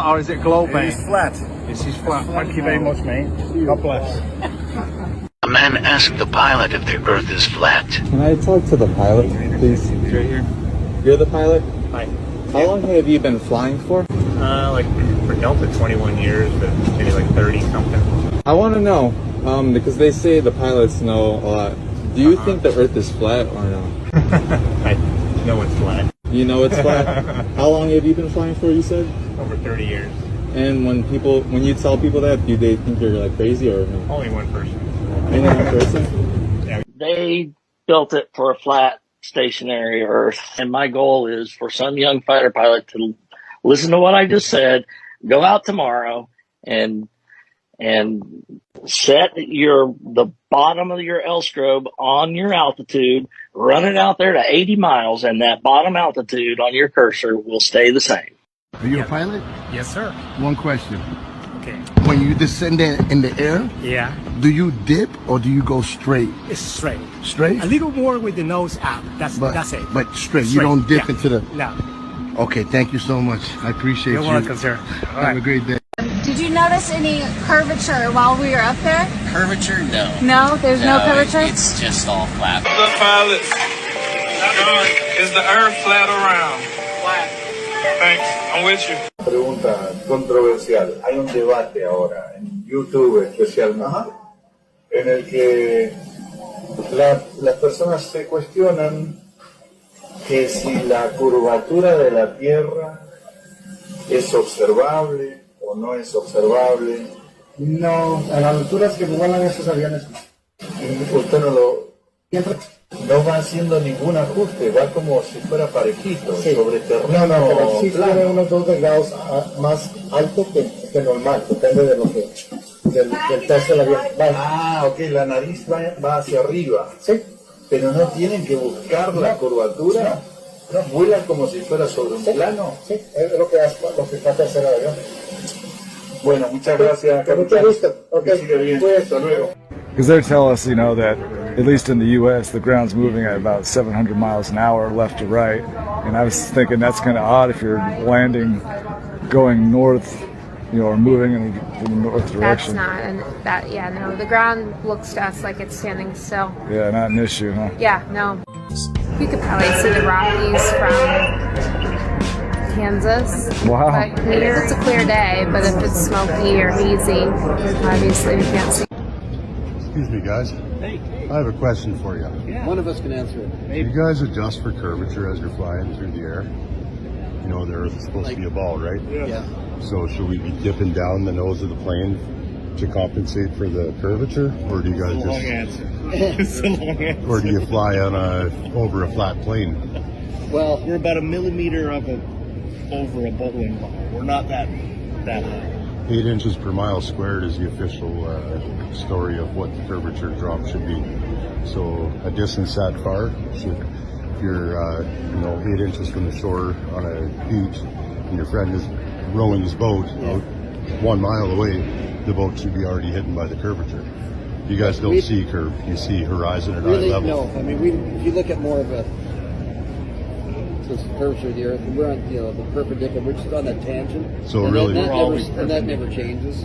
Or is it globe, mate? It's flat. This is flat. Thank you very much, mate. God bless. A man asked the pilot if the Earth is flat. Can I talk to the pilot, please? Right here. You're the pilot? Hi. How long have you been flying for? Like for Delta, 21 years, but maybe like 30 something. I want to know, because they say the pilots know a lot. Do you think the Earth is flat or no? I know it's flat. You know it's flat? How long have you been flying for, you said? Over 30 years. And when you tell people that, do they think you're like crazy or no? Only one person. Only one person? They built it for a flat, stationary Earth. And my goal is for some young fighter pilot to listen to what I just said, go out tomorrow and set the bottom of your L-strobe on your altitude, run it out there to 80 miles, and that bottom altitude on your cursor will stay the same. Are you a pilot? Yes, sir. One question. Okay. When you descend in the air, Yeah, do you dip or do you go straight? it's straight. Straight? A little more with the nose out. That's it. But straight. You Straight, don't dip yeah. into the... No. Okay, thank you so much. I appreciate You're you. welcome, sir. All Have a right. great day. Did you notice any curvature while we were up there? Curvature? No. No, there's no curvature? It's just all flat. The pilots. Is the Earth flat or round? Flat. Thanks. I'm with you. Pregunta controversial. Hay un debate ahora en YouTube especialmente en el que las personas se cuestionan que si la curvatura de la Tierra es observable o no es observable. No, a las alturas que vuelan esos aviones. Usted no va haciendo ningún ajuste, va como si fuera parejito, sobre terreno. No, pero sí plano. tiene unos 2 grados más alto que normal, depende de lo que del peso del avión. Ok, la nariz va hacia arriba. Sí. Pero no tienen que buscar la curvatura. No, vuelan como si fuera sobre un plano. Sí, es lo que trata de hacer el avión. Bueno, muchas gracias. Mucho gusto. Que siga bien. Hasta luego. Because they tell us, that at least in the U.S., the ground's moving at about 700 miles an hour left to right. And I was thinking that's kind of odd if you're landing going north, or moving in the north direction. That's not, no. The ground looks to us like it's standing still. Yeah, not an issue, huh? Yeah, no. You could probably see the Rockies from Kansas. Wow. But here it's a clear day, but if it's smoky or hazy, obviously we can't see. Excuse me, guys. Hey. I have a question for you. Yeah. One of us can answer it. Do you guys adjust for curvature as you're flying through the air? The Earth is supposed to be a ball, right? Yeah. So should we be dipping down the nose of the plane to compensate for the curvature, or do you guys Long just, answer. It's a long answer. or do you fly over a flat plane? Well, We're about a millimeter over a bowling ball. We're not that high. 8 inches per mile squared is the official story of what the curvature drop should be. So a distance that far, if you're 8 inches from the shore on a beach and your friend is rowing his boat out 1 mile away, the boat should be already hidden by the curvature. You guys don't see curve, you see horizon at eye level. no. I mean, if you look at more of the curvature of the Earth, we're on the perpendicular, we're just on that tangent. So and really, that never changes.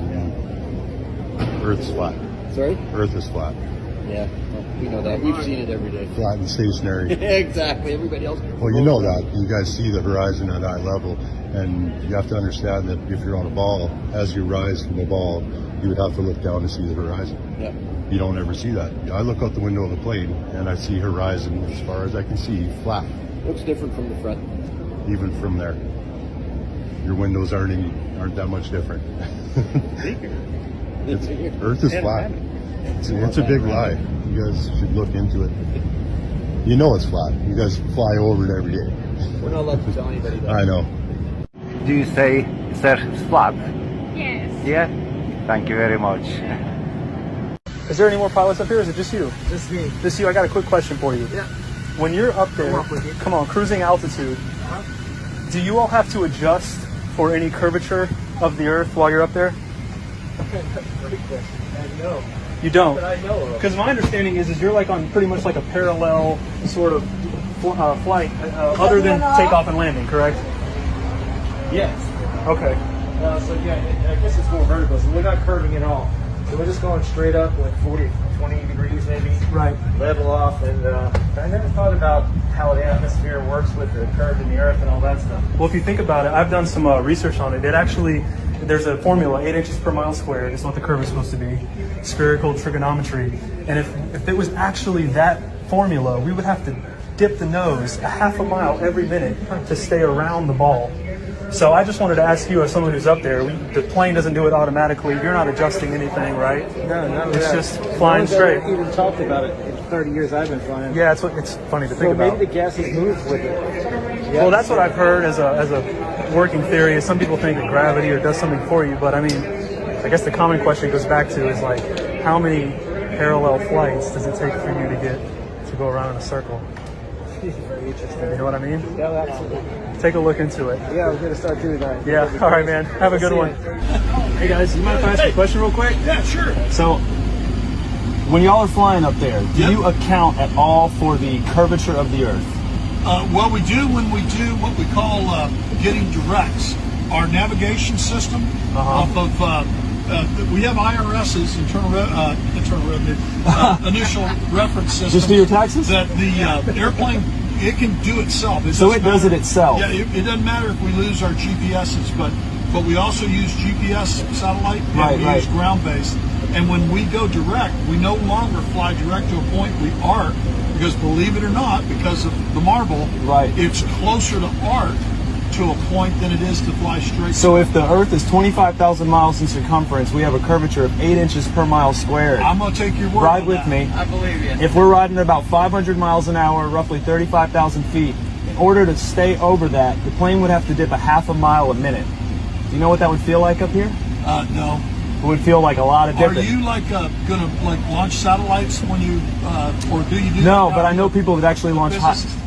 Earth's flat. Sorry? Earth is flat. Yeah, well, we know that. We've seen it every day. Flat and stationary. Exactly. Everybody else. Well, you know that. You guys see the horizon at eye level, and you have to understand that if you're on a ball, as you rise from the ball, you would have to look down to see the horizon. Yeah. You don't ever see that. I look out the window of the plane, and I see horizon as far as I can see, flat. Looks different from the front. Even from there. Your windows aren't that much different. Earth is flat. It's a big lie. You guys should look into it. You know it's flat. You guys fly over it every day. We're not allowed to tell anybody that. I know. Do you say that it's flat? Yes. Yeah? Thank you very much. Is there any more pilots up here, or is it just you? Just me. Just you. I got a quick question for you. Yeah. When you're up there, come on, cruising altitude, do you all have to adjust for any curvature of the Earth while you're up there? Great question. No. You don't? But I know of. Because my understanding is you're like on pretty much like a parallel sort of flight, other than takeoff and landing, correct? Yes. Okay. So yeah, I guess it's more vertical. So we're not curving at all. So we're just going straight up, like 40, 20 degrees maybe. Right. Level off, and I never thought about how the atmosphere works with the curve in the earth and all that stuff. Well, if you think about it, I've done some research on it. It actually, there's a formula, 8 inches per mile squared is what the curve is supposed to be. Spherical trigonometry. And if it was actually that formula, we would have to dip the nose a half a mile every minute to stay around the ball. So I just wanted to ask you, as someone who's up there, the plane doesn't do it automatically. You're not adjusting anything, right? No, none of it's that. just flying straight. I even talked about it in 30 years I've been flying. Yeah, it's funny to think about. So maybe the gases move with it. Well, that's what I've heard as a working theory. Is some people think that gravity or does something for you, but I mean, I guess the common question goes back to is like, how many parallel flights does it take for you to go around in a circle? Very interesting. You know what I mean? Yeah, absolutely. Take a look into it. Yeah, we're gonna start doing that. Yeah. All right, man. Have a good one. Hey guys, you mind if I ask you a question real quick? Yeah, sure. So, when y'all are flying up there, do you account at all for the curvature of the Earth? Well, we do when we do what we call getting directs. Our navigation system off of we have IRS's internal revenue initial reference system. Just do your taxes? That the airplane, it can do itself. So it does it itself? Yeah, it doesn't matter if we lose our GPSs, but we also use GPS satellite and we use ground-based. And when we go direct, we no longer fly direct to a point we arc, because believe it or not, because of the marble, it's closer to arc to a point than it is to fly straight. So if the Earth is 25,000 miles in circumference, we have a curvature of 8 inches per mile squared. I'm going to take your word Ride on with that. me. I believe you. If we're riding at about 500 miles an hour, roughly 35,000 feet, in order to stay over that, the plane would have to dip a half a mile a minute. Do you know what that would feel like up here? No. It would feel like a lot of dipping. Are you gonna launch satellites when you or do you do No, that but I know people that actually launch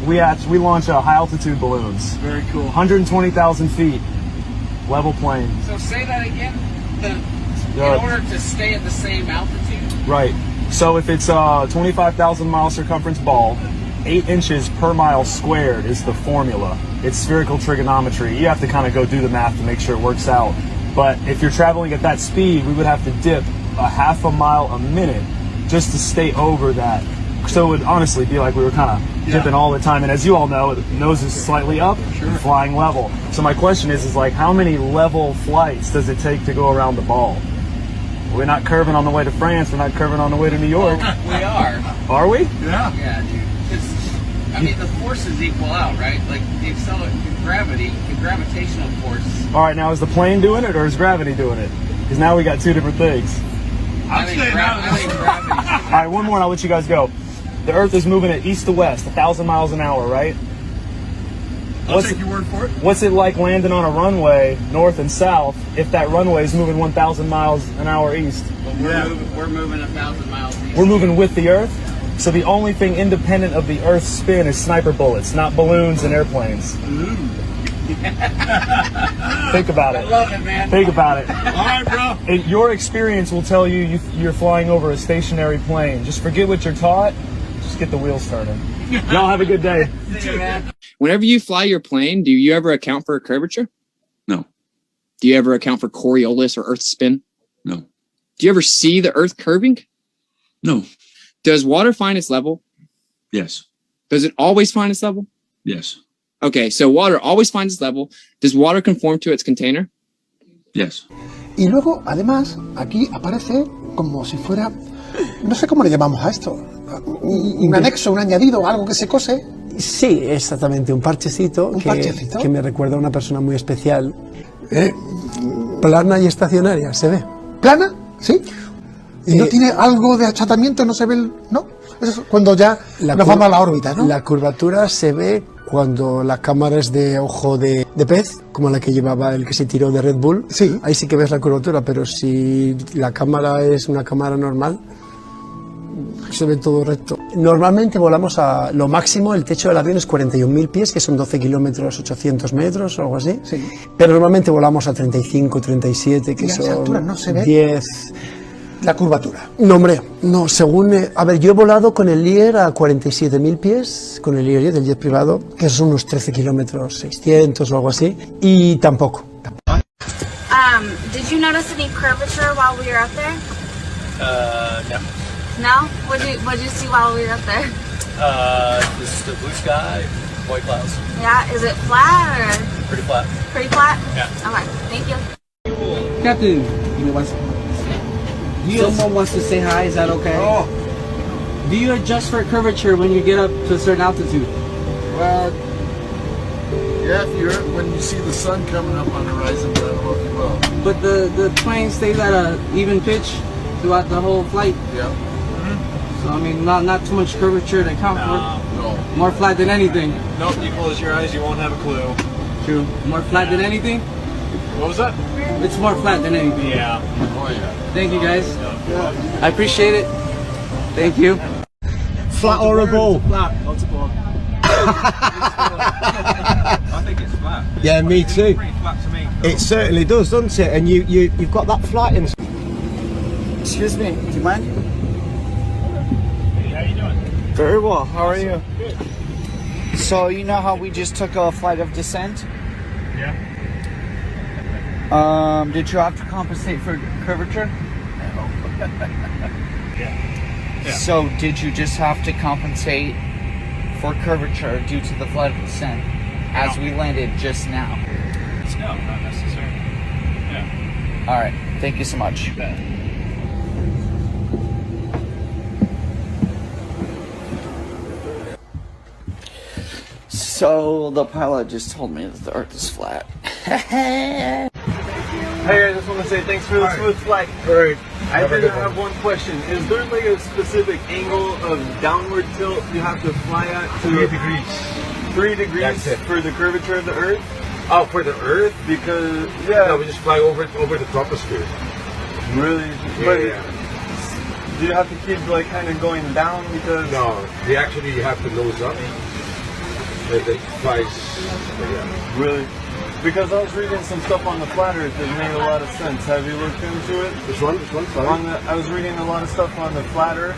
we launch high altitude balloons. Very cool. 120,000 feet, level plane. So say that again. In order to stay at the same altitude. Right. So if it's a 25,000 mile circumference ball, 8 inches per mile squared is the formula. It's spherical trigonometry. You have to kind of go do the math to make sure it works out. But if you're traveling at that speed, we would have to dip a half a mile a minute just to stay over that. So it would honestly be like we were kind of dipping all the time. And as you all know, the nose is slightly up, and flying level. So my question is like, how many level flights does it take to go around the ball? We're not curving on the way to France. We're not curving on the way to New York. We are. Are we? Yeah. Yeah, dude. I mean, the forces equal out, right? Like the gravity, the gravitational force. All right, now is the plane doing it or is gravity doing it? Because now we got two different things. I think gravity. All right, one more and I'll let you guys go. The Earth is moving at east to west, 1,000 miles an hour, right? I'll take your word for it. What's it like landing on a runway, north and south, if that runway is moving 1,000 miles an hour east? Well, we're moving 1,000 miles east. We're moving with the Earth? So the only thing independent of the Earth's spin is sniper bullets, not balloons and airplanes. Think about it. I love it, man. Think about it. All right, bro. Your experience will tell you you're flying over a stationary plane. Just forget what you're taught. Just get the wheels turning. Y'all have a good day. Whenever you fly your plane, do you ever account for a curvature? No. Do you ever account for Coriolis or Earth spin? No. Do you ever see the Earth curving? No. Does water find its level? Yes. Does it always find its level? Yes. Okay, so water always finds its level. Does water conform to its container? Yes. Y luego, además, aquí aparece como si fuera, no sé cómo le llamamos a esto, un anexo, un añadido, algo que se cose. Sí, exactamente, un parchecito, que me recuerda a una persona muy especial. Plana y estacionaria, ¿se ve? ¿Plana? Sí. ¿Y no tiene algo de achatamiento? ¿No se ve el...? ¿No? Eso es cuando ya nos vamos a la órbita, ¿no? La curvatura se ve cuando la cámara es de ojo de pez, como la que llevaba el que se tiró de Red Bull. Sí. Ahí sí que ves la curvatura, pero si la cámara es una cámara normal, se ve todo recto. Normalmente volamos a lo máximo, el techo del avión es 41.000 pies, que son 12 kilómetros, 800 metros o algo así. Sí. Pero normalmente volamos a 35, 37, que ¿Y a esa son altura no se ve 10... la curvatura? No, hombre, no, según... a ver, yo he volado con el Lear a 47.000 pies, con el Lear del jet privado, que son unos 13 kilómetros, 600 o algo así, y tampoco. Did you notice any curvature while we were up there? No. No? What'd you see while we were up there? Just the blue sky, white clouds. Yeah, is it flat or Pretty flat. pretty flat? Yeah. Okay, thank you. Captain, someone wants to say hi. Is that okay? Oh. Do you adjust for curvature when you get up to a certain altitude? Well, yeah, when you see the sun coming up on the horizon, I don't know if you will. But the plane stays at a even pitch throughout the whole flight. Yeah. So I mean, not too much curvature to count for. No. More flat than anything. Nope, you close your eyes, you won't have a clue. True. More flat than anything. What was that? It's more flat than anything. Yeah. Oh yeah. Thank you guys. I appreciate it. Thank you. Flat or a ball? Flat. Lots of ball. I think it's flat. Yeah, me too. Pretty flat to me. It certainly does, doesn't it? And you've got that flight in. Excuse me, do you mind? Hey, how you doing? Very well, how are you? So you know how we just took a flight of descent? Yeah. Did you have to compensate for curvature? Yeah. So did you just have to compensate for curvature due to the flight of descent as we landed just now? No, not necessarily. Yeah. All right, thank you so much. So the pilot just told me that the Earth is flat. Hey, I just want to say thanks for the smooth flight. Alright. I did have one question. Is there like a specific angle of downward tilt you have to fly at? 3 degrees. 3 degrees for the curvature of the Earth? Oh, for the Earth? Because, No, we just fly over the troposphere. Really? Yeah, But yeah. do you have to keep like kind of going down because... No, they actually have to nose up. They fly. Yeah. Really? Because I was reading some stuff on the flat Earth that made a lot of sense. Have you looked into it? Which one? Sorry? I was reading a lot of stuff on the flat Earth.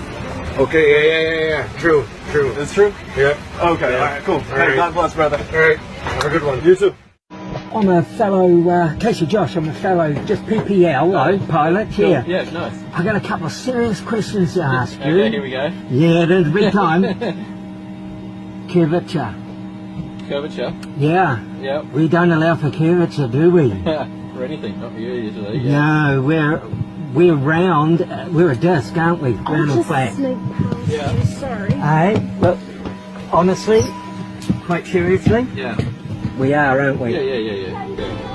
Okay, yeah. True. It's true? Yeah. Okay, Yeah. alright, cool. All Hey, right. God bless, brother. Alright, have a good one. You too. I'm a fellow, Casey Josh, I'm a fellow just PPL, pilot, yeah. Yeah, nice. I got a couple of serious questions to ask you. Okay, here we go. Yeah, there's a big time. Curvature. Curvature. Yeah. Yep. We don't allow for curvature, do we? For anything, not for you usually. Yeah. No, we're round, we're a disc, aren't we? Round and flat. Yeah. Sorry. Hey, look, honestly, quite seriously, Yeah. we are, aren't we? Yeah.